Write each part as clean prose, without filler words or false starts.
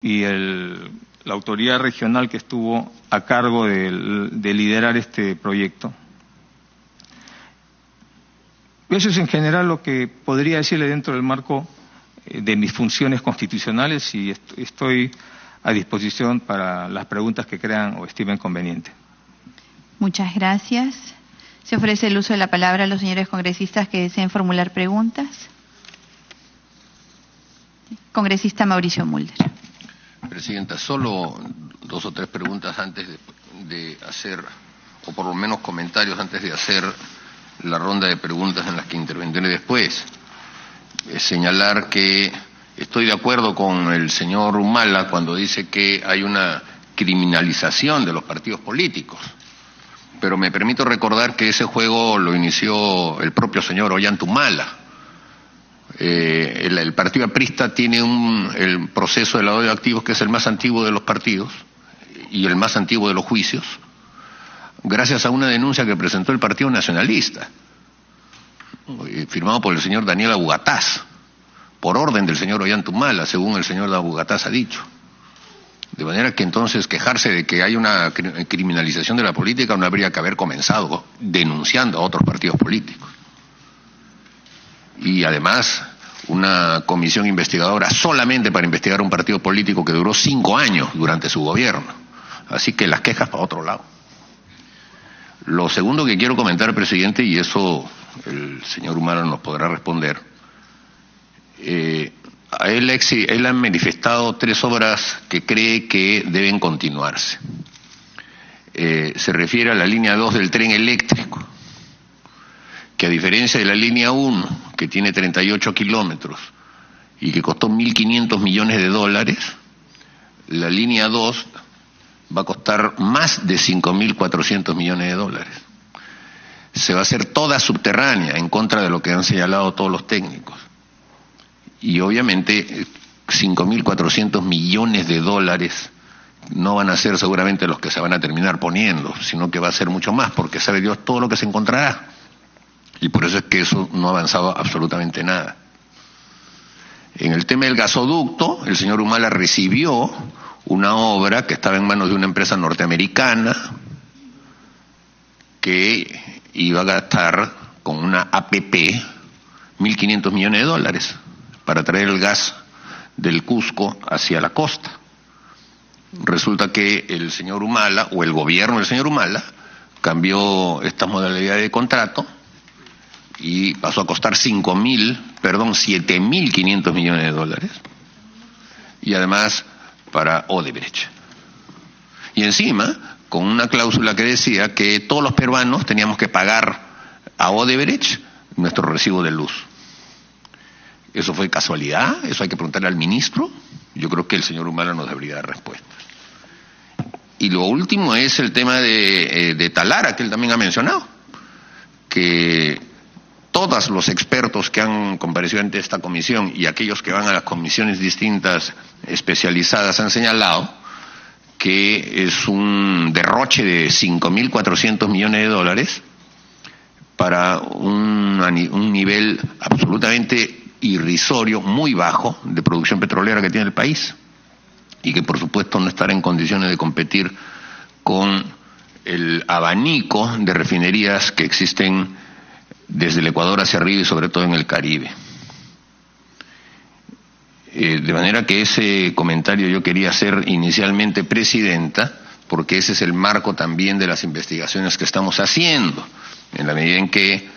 y la autoridad regional que estuvo a cargo de liderar este proyecto. Eso es en general lo que podría decirle dentro del marco de mis funciones constitucionales, y estoy a disposición para las preguntas que crean o estimen conveniente. Muchas gracias. Se ofrece el uso de la palabra a los señores congresistas que deseen formular preguntas. Congresista Mauricio Mulder. Presidenta, solo 2 o 3 preguntas antes de hacer, o por lo menos comentarios antes de hacer la ronda de preguntas en las que intervendré después. Señalar que estoy de acuerdo con el señor Humala cuando dice que hay una criminalización de los partidos políticos, pero me permito recordar que ese juego lo inició el propio señor Ollanta-Humala. El partido aprista tiene el proceso de lavado de activos que es el más antiguo de los partidos y el más antiguo de los juicios, gracias a una denuncia que presentó el Partido Nacionalista, firmado por el señor Daniel Abugataz, por orden del señor Ollanta-Humala, según el señor Abugataz ha dicho. De manera que entonces quejarse de que hay una criminalización de la política no habría que haber comenzado denunciando a otros partidos políticos. Y además, una comisión investigadora solamente para investigar un partido político que duró 5 años durante su gobierno. Así que las quejas para otro lado. Lo segundo que quiero comentar, presidente, y eso el señor Humala nos podrá responder, él ha manifestado 3 obras que cree que deben continuarse. Se refiere a la línea 2 del tren eléctrico, que a diferencia de la línea 1, que tiene 38 kilómetros y que costó $1.500 millones, la línea 2 va a costar más de $5.400 millones. Se va a hacer toda subterránea, en contra de lo que han señalado todos los técnicos. Y obviamente $5.400 millones no van a ser seguramente los que se van a terminar poniendo, sino que va a ser mucho más, porque sabe Dios todo lo que se encontrará. Y por eso es que eso no ha avanzado absolutamente nada. En el tema del gasoducto, el señor Humala recibió una obra que estaba en manos de una empresa norteamericana que iba a gastar con una APP $1.500 millones para traer el gas del Cusco hacia la costa. Resulta que el señor Humala, o el gobierno del señor Humala, cambió esta modalidad de contrato y pasó a costar $7.500 millones, y además para Odebrecht. Y encima, con una cláusula que decía que todos los peruanos teníamos que pagar a Odebrecht nuestro recibo de luz. ¿Eso fue casualidad? ¿Eso hay que preguntarle al ministro? Yo creo que el señor Humala nos debería dar respuesta. Y lo último es el tema de Talara, que él también ha mencionado, que todos los expertos que han comparecido ante esta comisión y aquellos que van a las comisiones distintas especializadas han señalado que es un derroche de $5.400 millones para un nivel absolutamente irrisorio, muy bajo, de producción petrolera que tiene el país, y que por supuesto no estará en condiciones de competir con el abanico de refinerías que existen desde el Ecuador hacia arriba y sobre todo en el Caribe. De manera que ese comentario yo quería hacer inicialmente, presidenta, porque ese es el marco también de las investigaciones que estamos haciendo, en la medida en que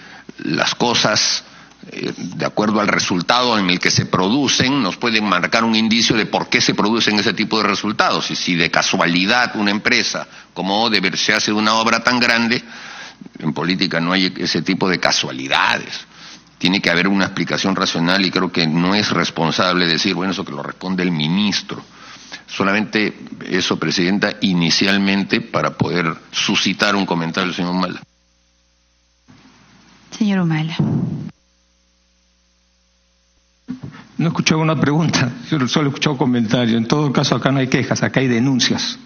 las cosas, de acuerdo al resultado en el que se producen, nos pueden marcar un indicio de por qué se producen ese tipo de resultados. Y si de casualidad una empresa como Odebrecht se hace una obra tan grande, en política no hay ese tipo de casualidades. Tiene que haber una explicación racional, y creo que no es responsable decir, bueno, eso que lo responde el ministro. Solamente eso, presidenta, inicialmente, para poder suscitar un comentario del señor Humala. Señor Humala. No he escuchado una pregunta, yo solo he escuchado comentarios. En todo caso, acá no hay quejas, acá hay denuncias.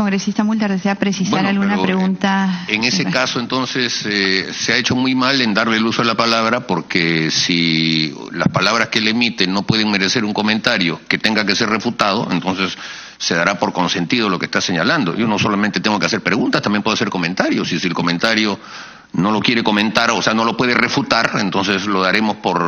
Congresista Mulder, ¿desea precisar alguna pregunta? En ese caso, entonces, se ha hecho muy mal en darle el uso de la palabra, porque si las palabras que él emite no pueden merecer un comentario que tenga que ser refutado, entonces se dará por consentido lo que está señalando. Yo no solamente tengo que hacer preguntas, también puedo hacer comentarios, y si el comentario no lo quiere comentar, o sea, no lo puede refutar, entonces lo daremos por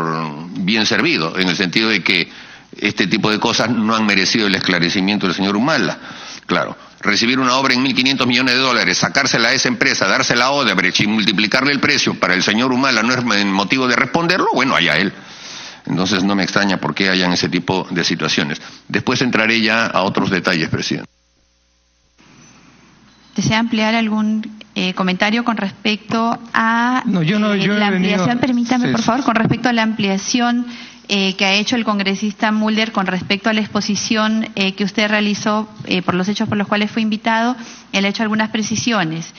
bien servido, en el sentido de que este tipo de cosas no han merecido el esclarecimiento del señor Humala. Claro, recibir una obra en $1.500 millones, sacársela a esa empresa, dársela a Odebrecht y multiplicarle el precio para el señor Humala no es motivo de responderlo, bueno, allá él. Entonces no me extraña por qué hayan ese tipo de situaciones. Después entraré ya a otros detalles, presidente. ¿Desea ampliar algún comentario con respecto a la ampliación? Permítame, por favor, con respecto a la ampliación que ha hecho el congresista Mulder con respecto a la exposición que usted realizó por los hechos por los cuales fue invitado. Él ha hecho algunas precisiones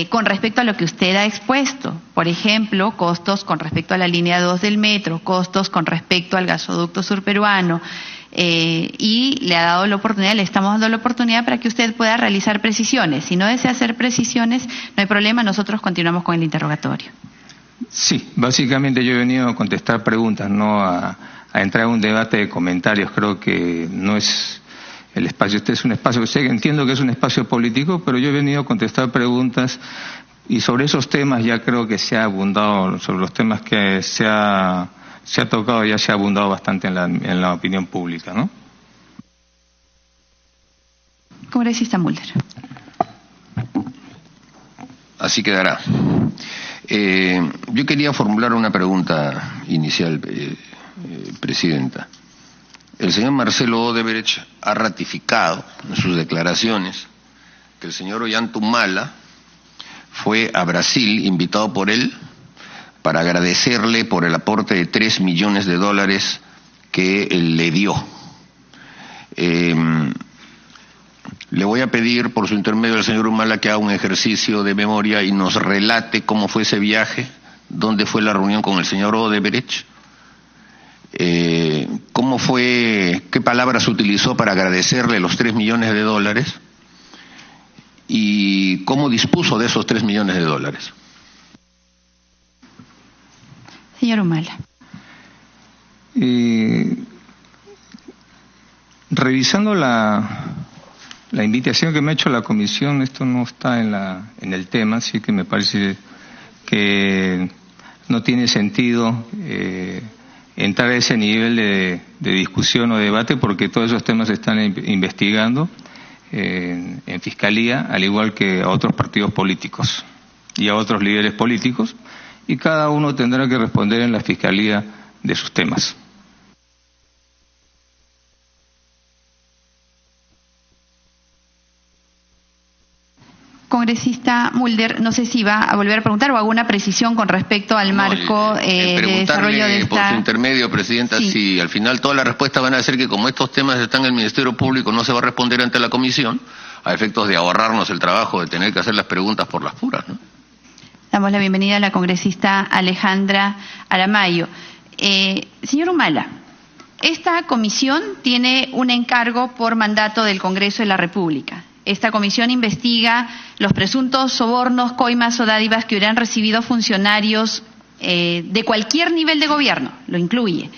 con respecto a lo que usted ha expuesto. Por ejemplo, costos con respecto a la línea 2 del metro, costos con respecto al gasoducto surperuano. Y le ha dado la oportunidad, le estamos dando la oportunidad para que usted pueda realizar precisiones. Si no desea hacer precisiones, no hay problema, nosotros continuamos con el interrogatorio. Sí, básicamente yo he venido a contestar preguntas, no a entrar en un debate de comentarios. Creo que no es el espacio, este es un espacio que entiendo que es un espacio político, pero yo he venido a contestar preguntas y sobre esos temas ya creo que se ha abundado, sobre los temas que se ha tocado, ya se ha abundado bastante en la opinión pública, ¿no? Congresista Mulder. Así quedará. Yo quería formular una pregunta inicial, presidenta. El señor Marcelo Odebrecht ha ratificado en sus declaraciones que el señor Ollanta fue a Brasil, invitado por él, para agradecerle por el aporte de $3 millones que él le dio. Le voy a pedir por su intermedio al señor Humala que haga un ejercicio de memoria y nos relate cómo fue ese viaje, dónde fue la reunión con el señor Odebrecht, cómo fue, qué palabras utilizó para agradecerle los $3 millones y cómo dispuso de esos $3 millones. Señor Humala. Revisando la invitación que me ha hecho la comisión, esto no está en el tema, así que me parece que no tiene sentido entrar a ese nivel de discusión o debate, porque todos esos temas se están investigando en Fiscalía, al igual que a otros partidos políticos y a otros líderes políticos, y cada uno tendrá que responder en la Fiscalía de sus temas. Congresista Mulder, no sé si va a volver a preguntar o alguna precisión con respecto al marco de desarrollo de esta... Por su intermedio, presidenta, sí. Si al final todas las respuestas van a ser que como estos temas están en el Ministerio Público no se va a responder ante la comisión, a efectos de ahorrarnos el trabajo de tener que hacer las preguntas por las puras, ¿no? Damos la bienvenida a la congresista Alejandra Aramayo. Señor Humala, esta comisión tiene un encargo por mandato del Congreso de la República. Esta comisión investiga los presuntos sobornos, coimas o dádivas que hubieran recibido funcionarios de cualquier nivel de gobierno, lo incluye.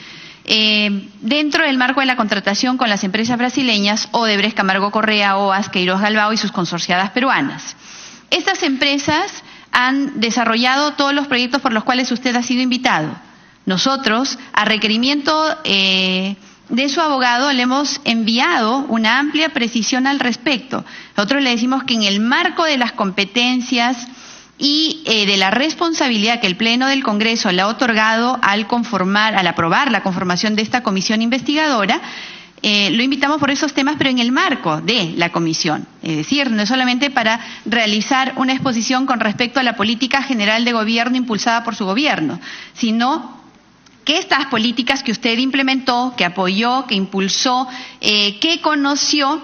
Dentro del marco de la contratación con las empresas brasileñas, Odebrecht, Camargo Correa, OAS, Queiroz Galbao y sus consorciadas peruanas. Estas empresas han desarrollado todos los proyectos por los cuales usted ha sido invitado. Nosotros, a requerimiento de su abogado, le hemos enviado una amplia precisión al respecto. Nosotros le decimos que en el marco de las competencias y de la responsabilidad que el Pleno del Congreso le ha otorgado al aprobar la conformación de esta comisión investigadora, lo invitamos por esos temas, pero en el marco de la comisión. Es decir, no es solamente para realizar una exposición con respecto a la política general de gobierno impulsada por su gobierno, sino que estas políticas que usted implementó, que apoyó, que impulsó, que conoció,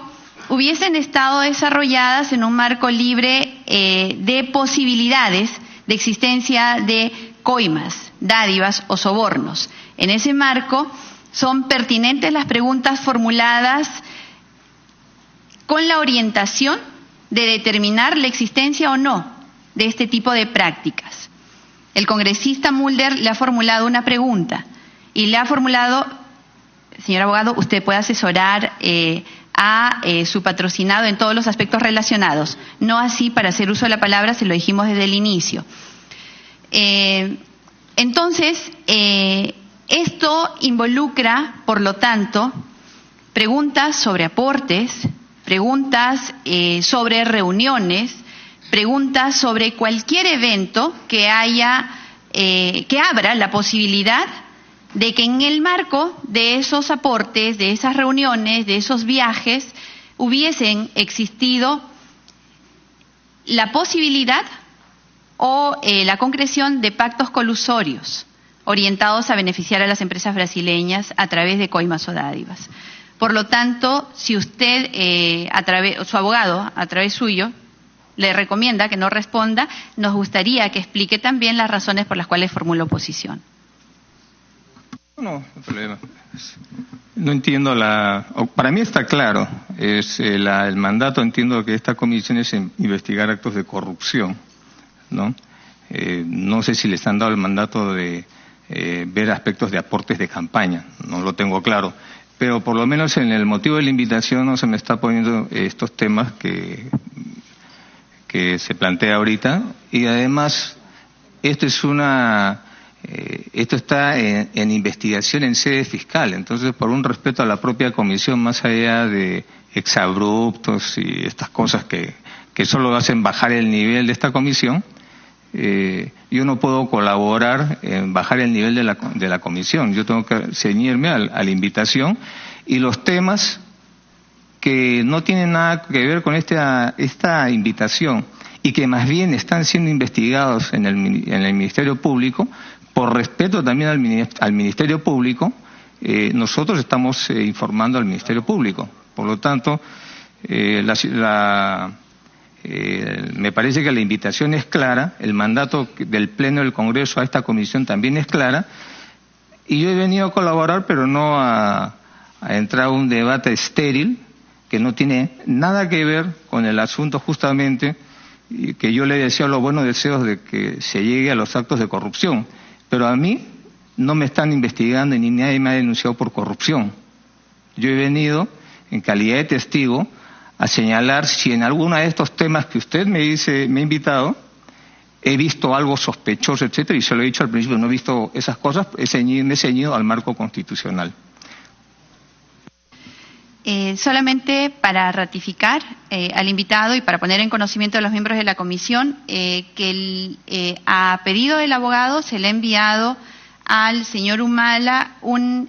hubiesen estado desarrolladas en un marco libre de posibilidades de existencia de coimas, dádivas o sobornos. En ese marco son pertinentes las preguntas formuladas con la orientación de determinar la existencia o no de este tipo de prácticas. El congresista Mulder le ha formulado una pregunta y le ha formulado, señor abogado, usted puede asesorar a su patrocinado en todos los aspectos relacionados. No así para hacer uso de la palabra, se lo dijimos desde el inicio. Entonces, esto involucra, por lo tanto, preguntas sobre aportes, preguntas sobre reuniones, preguntas sobre cualquier evento que abra la posibilidad de que en el marco de esos aportes, de esas reuniones, de esos viajes, hubiesen existido la posibilidad o la concreción de pactos colusorios orientados a beneficiar a las empresas brasileñas a través de coimas o dádivas. Por lo tanto, si usted, su abogado, a través suyo, le recomienda que no responda, nos gustaría que explique también las razones por las cuales formula oposición. No hay problema. No entiendo para mí está claro, el mandato, entiendo que esta comisión es investigar actos de corrupción, ¿no? No sé si les han dado el mandato de ver aspectos de aportes de campaña, no lo tengo claro, pero por lo menos en el motivo de la invitación no se me está poniendo estos temas que se plantea ahorita, y además esto está en investigación en sede fiscal, entonces por un respeto a la propia comisión, más allá de exabruptos y estas cosas que solo hacen bajar el nivel de esta comisión, yo no puedo colaborar en bajar el nivel de la comisión. Yo tengo que ceñirme a la invitación, y los temas que no tienen nada que ver con esta invitación y que más bien están siendo investigados en el Ministerio Público, por respeto también al Ministerio Público, nosotros estamos informando al Ministerio Público. Por lo tanto, me parece que la invitación es clara, el mandato del Pleno del Congreso a esta comisión también es clara, y yo he venido a colaborar, pero no a entrar a un debate estéril que no tiene nada que ver con el asunto, justamente, y que yo le deseo los buenos deseos de que se llegue a los actos de corrupción. Pero a mí no me están investigando y ni nadie me ha denunciado por corrupción. Yo he venido en calidad de testigo a señalar si en alguno de estos temas que usted me ha invitado, he visto algo sospechoso, etcétera, y se lo he dicho al principio, no he visto esas cosas, me he ceñido al marco constitucional. Solamente para ratificar al invitado y para poner en conocimiento de los miembros de la comisión que a pedido del abogado se le ha enviado al señor Humala un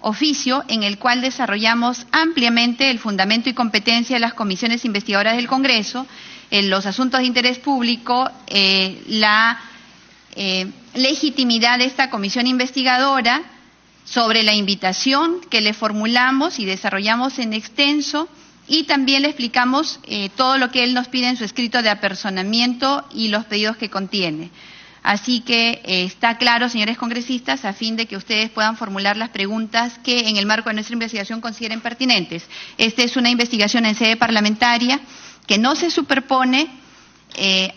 oficio en el cual desarrollamos ampliamente el fundamento y competencia de las comisiones investigadoras del Congreso, en los asuntos de interés público, la legitimidad de esta comisión investigadora, sobre la invitación que le formulamos y desarrollamos en extenso, y también le explicamos todo lo que él nos pide en su escrito de apersonamiento y los pedidos que contiene. Así que está claro, señores congresistas, a fin de que ustedes puedan formular las preguntas que en el marco de nuestra investigación consideren pertinentes. Esta es una investigación en sede parlamentaria que no se superpone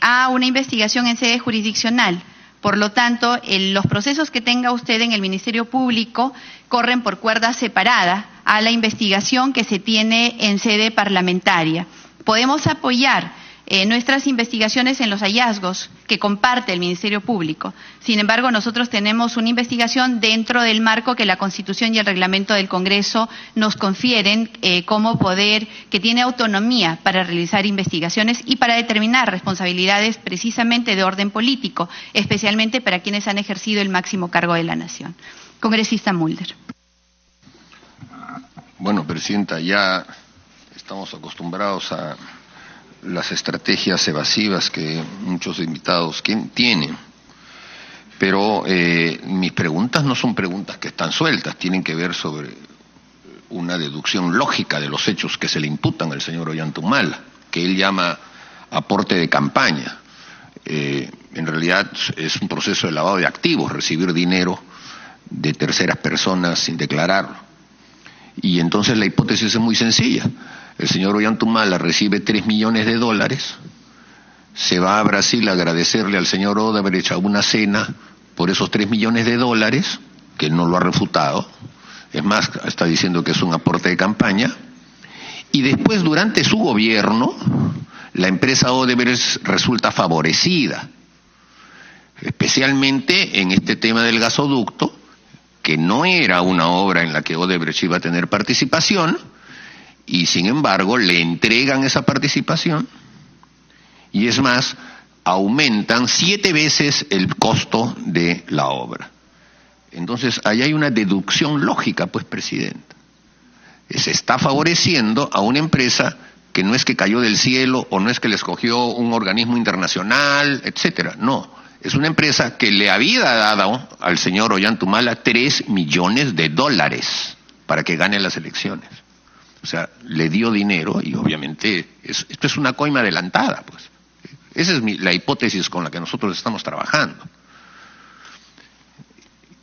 a una investigación en sede jurisdiccional. Por lo tanto, los procesos que tenga usted en el Ministerio Público corren por cuerda separada a la investigación que se tiene en sede parlamentaria. Podemos apoyar nuestras investigaciones en los hallazgos que comparte el Ministerio Público. Sin embargo, nosotros tenemos una investigación dentro del marco que la Constitución y el reglamento del Congreso nos confieren como poder que tiene autonomía para realizar investigaciones y para determinar responsabilidades precisamente de orden político, especialmente para quienes han ejercido el máximo cargo de la nación. Congresista Mulder. Bueno, Presidenta, ya estamos acostumbrados a las estrategias evasivas que muchos invitados tienen, pero mis preguntas no son preguntas que están sueltas, tienen que ver sobre una deducción lógica de los hechos que se le imputan al señor Ollanta-Humala, que él llama aporte de campaña. En realidad es un proceso de lavado de activos, recibir dinero de terceras personas sin declararlo. Y entonces la hipótesis es muy sencilla. el señor Ollantumala recibe 3 millones de dólares, se va a Brasil a agradecerle al señor Odebrecht a una cena por esos 3 millones de dólares, que él no lo ha refutado, es más, está diciendo que es un aporte de campaña, y después durante su gobierno, la empresa Odebrecht resulta favorecida, especialmente en este tema del gasoducto, que no era una obra en la que Odebrecht iba a tener participación, y sin embargo le entregan esa participación, y es más, aumentan 7 veces el costo de la obra. Entonces, ahí hay una deducción lógica, pues, presidente. Se está favoreciendo a una empresa que no es que cayó del cielo o no es que le escogió un organismo internacional, etcétera. No, es una empresa que le había dado al señor Ollantumala 3 millones de dólares para que gane las elecciones. O sea, le dio dinero y obviamente esto es una coima adelantada, pues. Esa es la hipótesis con la que nosotros estamos trabajando.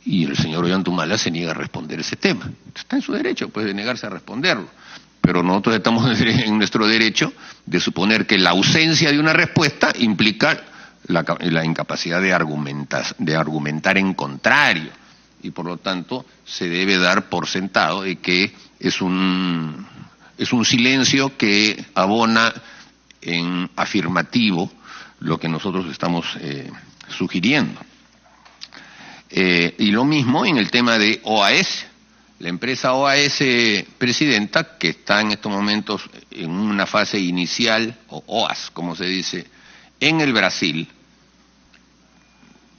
Y el señor Ollantumala se niega a responder ese tema. Está en su derecho, pues, de negarse a responderlo. Pero nosotros estamos en nuestro derecho de suponer que la ausencia de una respuesta implica la incapacidad de argumentar en contrario. Y por lo tanto se debe dar por sentado de que es un silencio que abona en afirmativo lo que nosotros estamos sugiriendo. Y lo mismo en el tema de OAS. La empresa OAS, presidenta, que está en estos momentos en una fase inicial, o OAS, como se dice, en el Brasil,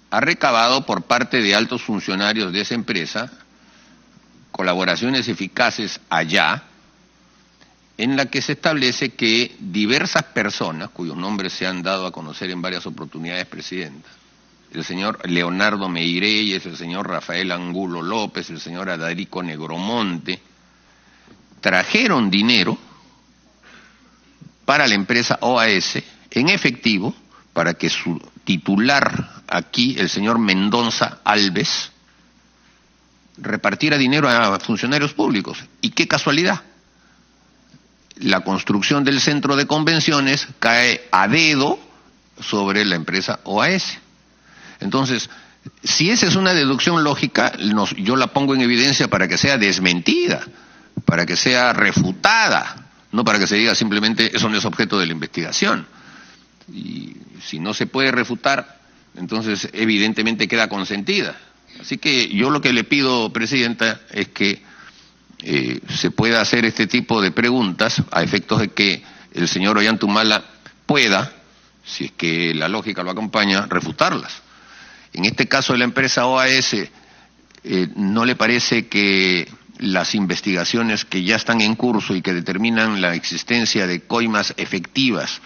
ha recabado por parte de altos funcionarios de esa empresa colaboraciones eficaces allá, en la que se establece que diversas personas, cuyos nombres se han dado a conocer en varias oportunidades, presidenta, el señor Leonardo Meirelles, el señor Rafael Angulo López, el señor Adarico Negromonte, trajeron dinero para la empresa OAS en efectivo para que su titular aquí, el señor Mendonça Alves, repartiera dinero a funcionarios públicos. Y qué casualidad, la construcción del centro de convenciones cae a dedo sobre la empresa OAS. Entonces, si esa es una deducción lógica, yo la pongo en evidencia para que sea desmentida, para que sea refutada, no para que se diga simplemente eso no es objeto de la investigación. Y si no se puede refutar, entonces evidentemente queda consentida. Así que yo lo que le pido, presidenta, es que se pueda hacer este tipo de preguntas a efectos de que el señor Ollantumala pueda, si es que la lógica lo acompaña, refutarlas. En este caso de la empresa OAS, ¿no le parece que las investigaciones que ya están en curso y que determinan la existencia de coimas efectivas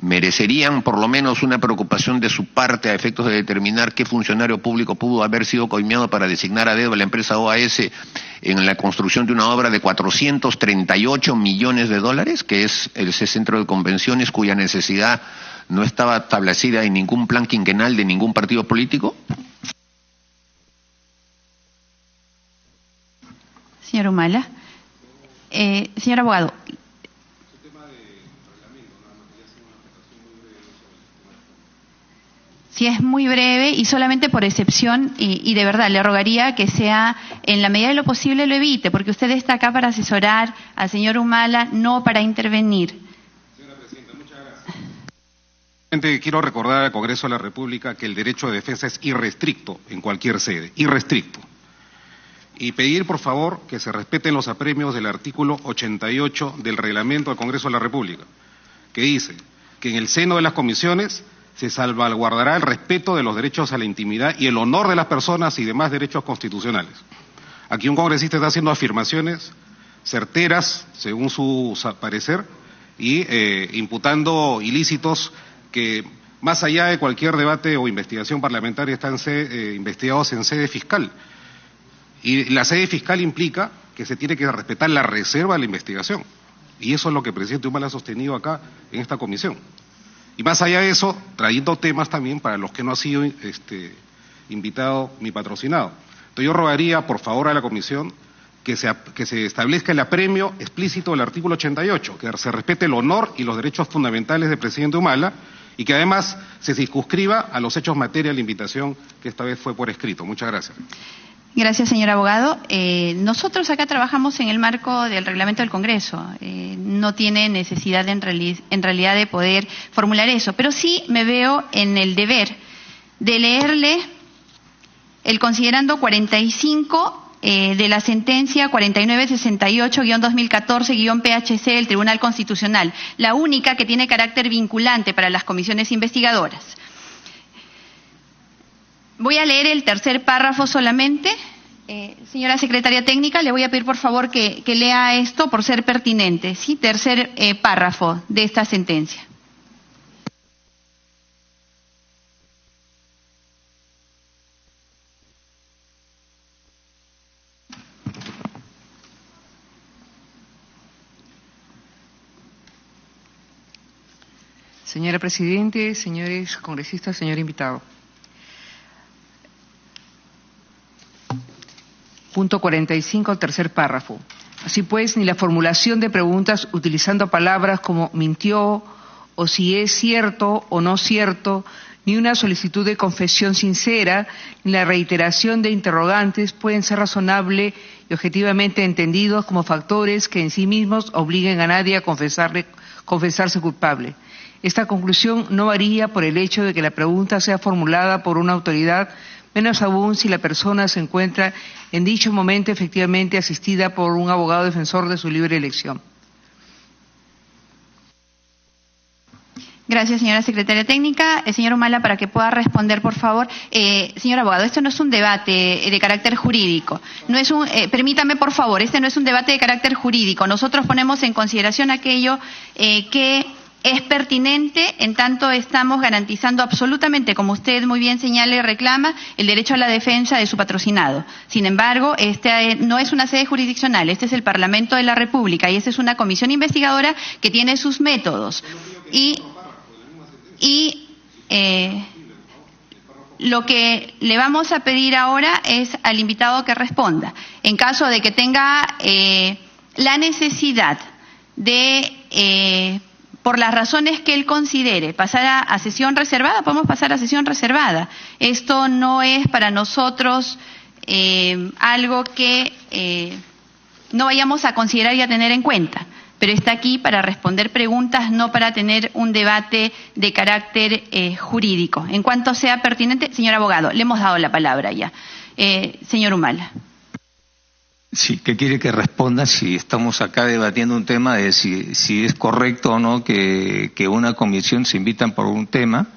merecerían por lo menos una preocupación de su parte a efectos de determinar qué funcionario público pudo haber sido coimeado para designar a dedo a la empresa OAS en la construcción de una obra de 438 millones de dólares, que es ese centro de convenciones cuya necesidad no estaba establecida en ningún plan quinquenal de ningún partido político? Señor Humala. Señor abogado. Si es muy breve y solamente por excepción, y de verdad le rogaría que sea en la medida de lo posible lo evite, porque usted está acá para asesorar al señor Humala, no para intervenir. Señora Presidenta, muchas gracias. Quiero recordar al Congreso de la República que el derecho de defensa es irrestricto en cualquier sede, irrestricto. Y pedir, por favor, que se respeten los apremios del artículo 88 del reglamento del Congreso de la República, que dice que en el seno de las comisiones se salvaguardará el respeto de los derechos a la intimidad y el honor de las personas y demás derechos constitucionales. Aquí un congresista está haciendo afirmaciones certeras, según su parecer, y imputando ilícitos que, más allá de cualquier debate o investigación parlamentaria, están investigados en sede fiscal. Y la sede fiscal implica que se tiene que respetar la reserva de la investigación. Y eso es lo que el presidente Humala ha sostenido acá en esta comisión. Y más allá de eso, trayendo temas también para los que no ha sido invitado ni patrocinado. Entonces yo rogaría, por favor, a la comisión que se establezca el apremio explícito del artículo 88, que se respete el honor y los derechos fundamentales del presidente Humala y que además se circunscriba a los hechos materia de la invitación que esta vez fue por escrito. Muchas gracias. Gracias, señor abogado. Nosotros acá trabajamos en el marco del reglamento del Congreso. No tiene necesidad en realidad de poder formular eso, pero sí me veo en el deber de leerle el considerando 45 de la sentencia 4968-2014-PHC del Tribunal Constitucional, la única que tiene carácter vinculante para las comisiones investigadoras. Voy a leer el tercer párrafo solamente. Señora secretaria técnica, le voy a pedir por favor que lea esto por ser pertinente. ¿Sí? Tercer párrafo de esta sentencia. Señora Presidente, señores congresistas, señor invitado. Punto 45, tercer párrafo. Así pues, ni la formulación de preguntas utilizando palabras como mintió o si es cierto o no cierto, ni una solicitud de confesión sincera, ni la reiteración de interrogantes pueden ser razonable y objetivamente entendidos como factores que en sí mismos obliguen a nadie a confesarse culpable. Esta conclusión no varía por el hecho de que la pregunta sea formulada por una autoridad, menos aún si la persona se encuentra en dicho momento efectivamente asistida por un abogado defensor de su libre elección. Gracias, señora secretaria técnica. Señor Humala, para que pueda responder, por favor. Señor abogado, esto no es un debate de carácter jurídico. No es permítame, por favor, este no es un debate de carácter jurídico. Nosotros ponemos en consideración aquello que es pertinente, en tanto estamos garantizando absolutamente, como usted muy bien señala y reclama, el derecho a la defensa de su patrocinado. Sin embargo, este no es una sede jurisdiccional, este es el Parlamento de la República y esta es una comisión investigadora que tiene sus métodos. Lo que le vamos a pedir ahora es al invitado que responda. En caso de que tenga la necesidad de por las razones que él considere, pasar a sesión reservada, podemos pasar a sesión reservada. Esto no es para nosotros algo que no vayamos a considerar y a tener en cuenta, pero está aquí para responder preguntas, no para tener un debate de carácter jurídico. En cuanto sea pertinente, señor abogado, le hemos dado la palabra ya. Señor Humala. Sí, ¿qué quiere que responda si estamos acá debatiendo un tema de si es correcto o no que una comisión se invitan por un tema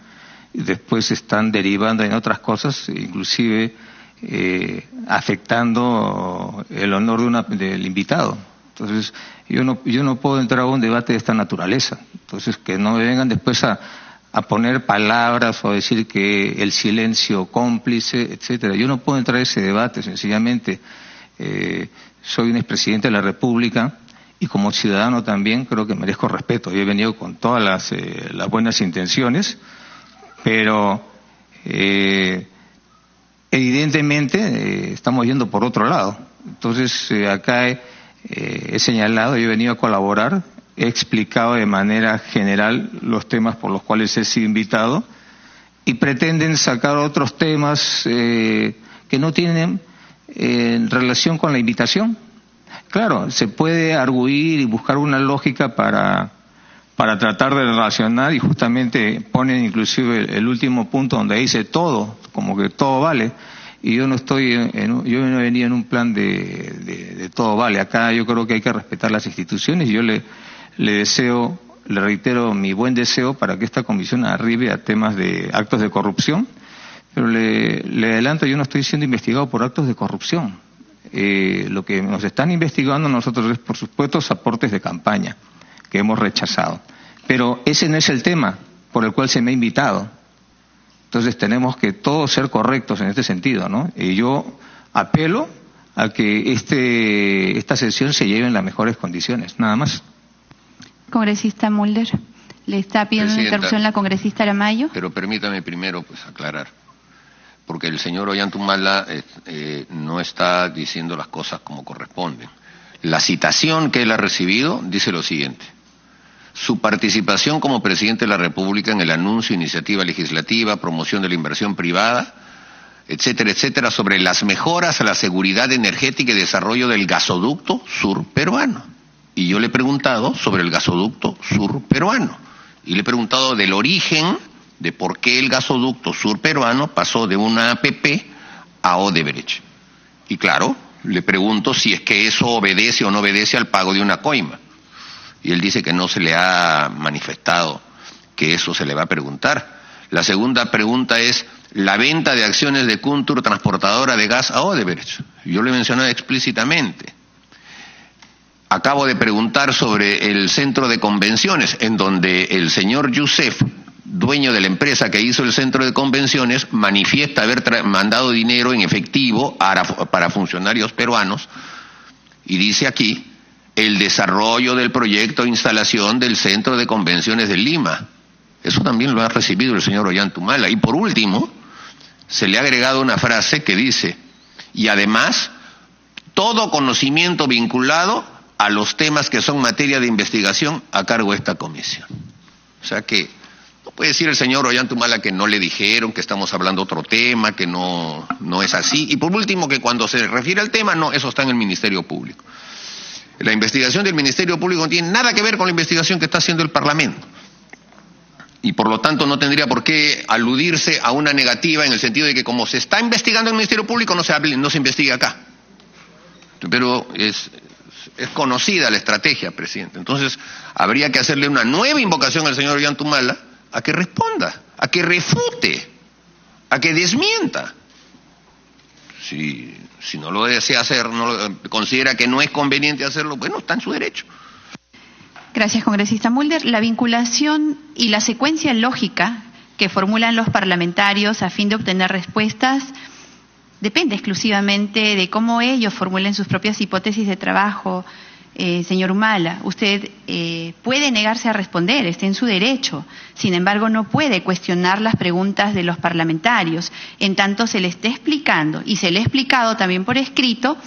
y después están derivando en otras cosas, inclusive afectando el honor del invitado? Entonces, yo no puedo entrar a un debate de esta naturaleza. Entonces, que no me vengan después a poner palabras o a decir que el silencio cómplice, etcétera. Yo no puedo entrar a ese debate, sencillamente. Soy un expresidente de la República y como ciudadano también creo que merezco respeto. Yo he venido con todas las buenas intenciones, pero evidentemente estamos yendo por otro lado. Entonces acá he señalado, yo he venido a colaborar, he explicado de manera general los temas por los cuales he sido invitado y pretenden sacar otros temas que no tienen en relación con la invitación. Claro, se puede arguir y buscar una lógica para tratar de relacionar y justamente ponen inclusive el último punto donde dice todo, como que todo vale, y yo no he venido en un plan de todo vale. Acá yo creo que hay que respetar las instituciones y yo le reitero mi buen deseo para que esta comisión arribe a temas de actos de corrupción. Pero le adelanto, yo no estoy siendo investigado por actos de corrupción. Lo que nos están investigando nosotros es por supuestos aportes de campaña que hemos rechazado. Pero ese no es el tema por el cual se me ha invitado. Entonces tenemos que todos ser correctos en este sentido, ¿no? Y yo apelo a que esta sesión se lleve en las mejores condiciones, nada más. Congresista Mulder, le está pidiendo una interrupción la congresista Aramayo. Pero permítame primero pues aclarar. porque el señor Ollantumala no está diciendo las cosas como corresponden. La citación que él ha recibido dice lo siguiente: su participación como presidente de la República en el anuncio, iniciativa legislativa, promoción de la inversión privada, etcétera, etcétera, sobre las mejoras a la seguridad energética y desarrollo del gasoducto sur peruano. Y yo le he preguntado sobre el gasoducto sur peruano. Y le he preguntado del origen de por qué el gasoducto sur peruano pasó de una APP a Odebrecht. Y claro, le pregunto si es que eso obedece o no obedece al pago de una coima. Y él dice que no se le ha manifestado que eso se le va a preguntar. La segunda pregunta es la venta de acciones de Kuntur, transportadora de gas, a Odebrecht. Yo lo he mencionado explícitamente. Acabo de preguntar sobre el centro de convenciones, en donde el señor Youssef, dueño de la empresa que hizo el centro de convenciones, manifiesta haber mandado dinero en efectivo para funcionarios peruanos, y dice aquí el desarrollo del proyecto de instalación del centro de convenciones de Lima. Eso también lo ha recibido el señor Ollantumala. Y por último, se le ha agregado una frase que dice: y además, todo conocimiento vinculado a los temas que son materia de investigación a cargo de esta comisión. O sea que no puede decir el señor Ollantumala que no le dijeron, que estamos hablando otro tema, que no es así. Y por último, que cuando se refiere al tema, no, eso está en el Ministerio Público. La investigación del Ministerio Público no tiene nada que ver con la investigación que está haciendo el Parlamento. Y por lo tanto no tendría por qué aludirse a una negativa en el sentido de que como se está investigando en el Ministerio Público no se investiga acá. Pero es conocida la estrategia, presidente. Entonces habría que hacerle una nueva invocación al señor Ollantumala a que responda, a que refute, a que desmienta. Si no lo desea hacer, considera que no es conveniente hacerlo, bueno, está en su derecho. Gracias, congresista Mulder. La vinculación y la secuencia lógica que formulan los parlamentarios a fin de obtener respuestas depende exclusivamente de cómo ellos formulen sus propias hipótesis de trabajo. Señor Humala, usted puede negarse a responder, está en su derecho. Sin embargo, no puede cuestionar las preguntas de los parlamentarios, en tanto se le esté explicando, y se le ha explicado también por escrito,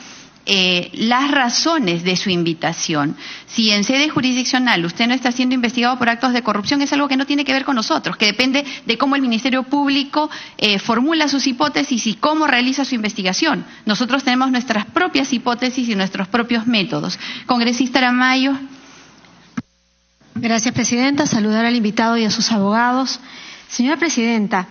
las razones de su invitación. Si en sede jurisdiccional usted no está siendo investigado por actos de corrupción, es algo que no tiene que ver con nosotros, que depende de cómo el Ministerio Público formula sus hipótesis y cómo realiza su investigación. Nosotros tenemos nuestras propias hipótesis y nuestros propios métodos. Congresista Aramayo. Gracias, presidenta. Saludar al invitado y a sus abogados. Señora presidenta,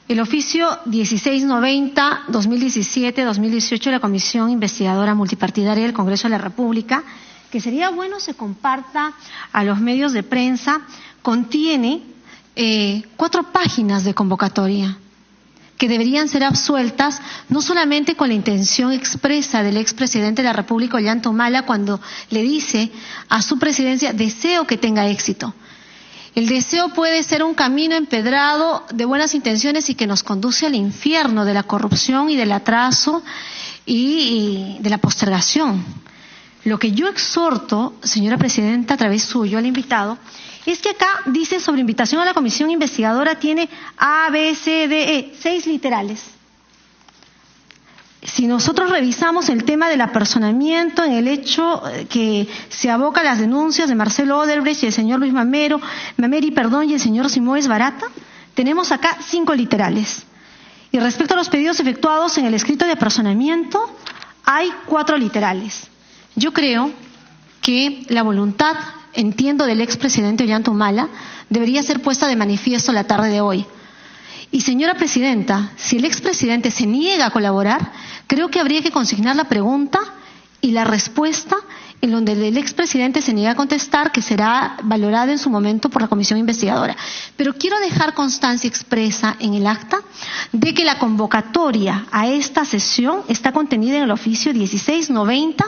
el oficio 1690-2017-2018 de la Comisión Investigadora Multipartidaria del Congreso de la República, que sería bueno se comparta a los medios de prensa, contiene 4 páginas de convocatoria que deberían ser absueltas, no solamente con la intención expresa del expresidente de la República, Ollantumala, cuando le dice a su presidencia: deseo que tenga éxito. El deseo puede ser un camino empedrado de buenas intenciones y que nos conduce al infierno de la corrupción y del atraso y de la postergación. Lo que yo exhorto, señora presidenta, a través suyo al invitado, es que acá dice sobre invitación a la comisión investigadora, tiene A, B, C, D, E, 6 literales. Si nosotros revisamos el tema del apersonamiento en el hecho que se aboca a las denuncias de Marcelo Odebrecht y el señor Luis Mameri, y el señor Simoes Barata, tenemos acá 5 literales. Y respecto a los pedidos efectuados en el escrito de apersonamiento, hay 4 literales. Yo creo que la voluntad, entiendo, del expresidente Ollantumala debería ser puesta de manifiesto la tarde de hoy. Y señora presidenta, si el expresidente se niega a colaborar, creo que habría que consignar la pregunta y la respuesta en donde el expresidente se niega a contestar, que será valorada en su momento por la comisión investigadora. Pero quiero dejar constancia expresa en el acta de que la convocatoria a esta sesión está contenida en el oficio 1690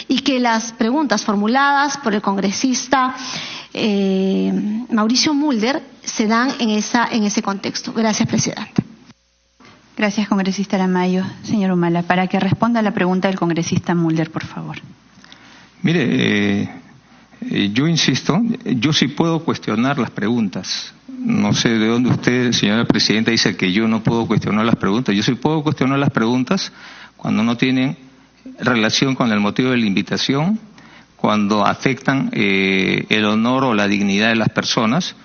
y que las preguntas formuladas por el congresista Mauricio Mulder se dan en ese contexto. Gracias, presidenta. Gracias, congresista Aramayo. Señor Humala, para que responda a la pregunta del congresista Mulder, por favor. Mire, Yo insisto, yo sí puedo cuestionar las preguntas. No sé de dónde usted, señora presidenta, dice que yo no puedo cuestionar las preguntas. Yo sí puedo cuestionar las preguntas cuando no tienen relación con el motivo de la invitación, cuando afectan el honor o la dignidad de las personas